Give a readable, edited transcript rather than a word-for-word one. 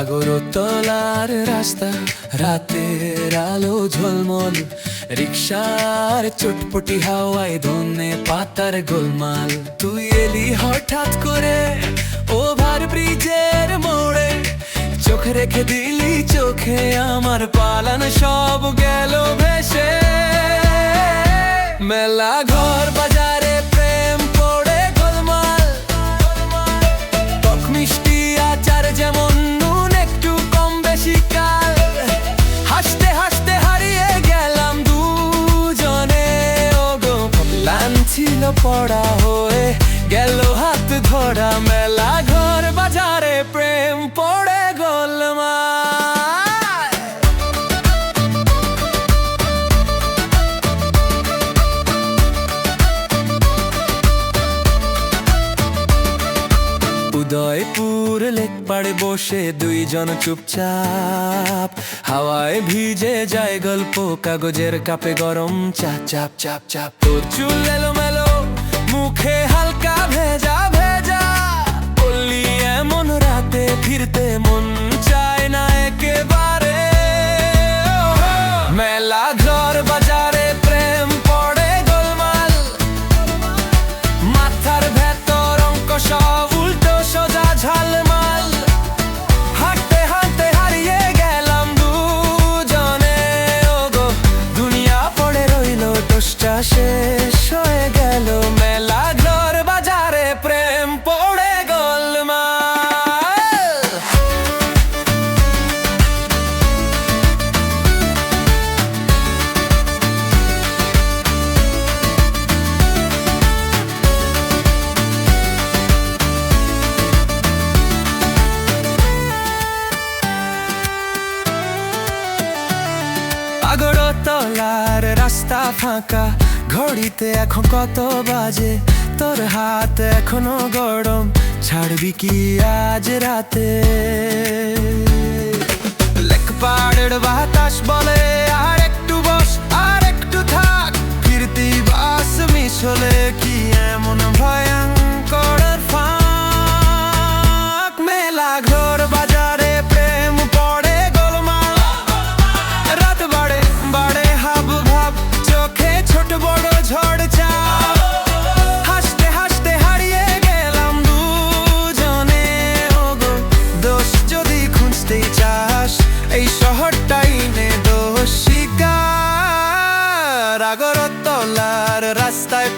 আগরতলার রাস্তা, রাতের আলো ঝলমল, রিক্সার চটপটি হাওয়ায় ধনে পাতার গোলমাল। তুই এলি হঠাৎ করে ওভার ব্রিজের মোড়ে, চোখ রেখে দিলি চোখে আমার পালানো সব গেল ভেসে। মেলা ঘর বাজারে প্রেম পড়ে গোলমাল, টক মিষ্টি আচার যেমন নুন একটু কম বেশি কাল। হাসতে হাসতে হারিয়ে গেলাম দুজনে, ওগো প্ল্যান ছিল পড়া হয়ে গেল হাত ধরা। মেলা ঘর বাজারে প্রেম পড়ে গোলমাল। উদয়পুর লেক পাড়ে বসে দুইজন চুপচাপ, হাওয়ায় ভিজে যায় গল্প, কাগজের কাপে গরম চা। চাপ চাপ চাপ তোর চুল এলোমেলো, মুখে হালকা ভেজা ভেজা, বললি এমন রাতে ফিরতে মন চায় না একেবারে। মেলা ঘর বাজারে প্রেম পড়ে গোলমাল, মাথার ভেতর অঙ্ক সব উল্টো সোজা ঝালমাল। হাঁটতে হাঁটতে হারিয়ে গেলাম দুজনে, ওগো দুনিয়া পড়ে রইল, দোষটা শেষ হয়ে গেল। মেলা ঘর বাজারে প্রেম পড়ে গোলমাল। আগরতলার রাস্তা ফাঁকা, ঘড়িতে এখন কত বাজে? তোর হাত এখনো গরম, ছাড়বি কি আজ রাতে? লেকপাড়ের বাতাস বলে আর একটু বস, আর একটু থাক, ফিরতি বাস মিস হলে কি এমন ভয়ঙ্কর ফাঁক? মেলা ঘর বাজারে প্রেম পড়ে গোলমাল, রাত বাড়ে বাড়ে হাব ভাব, চোখে ছোট বড় ঝড় চাপ। হাসতে হাসতে হারিয়ে গেলাম দুজনে, ওগো দোষ যদি খুঁজতেই চাস এই শহরটাই নে দোষ স্বীকার। আগরতলার রাস্তায়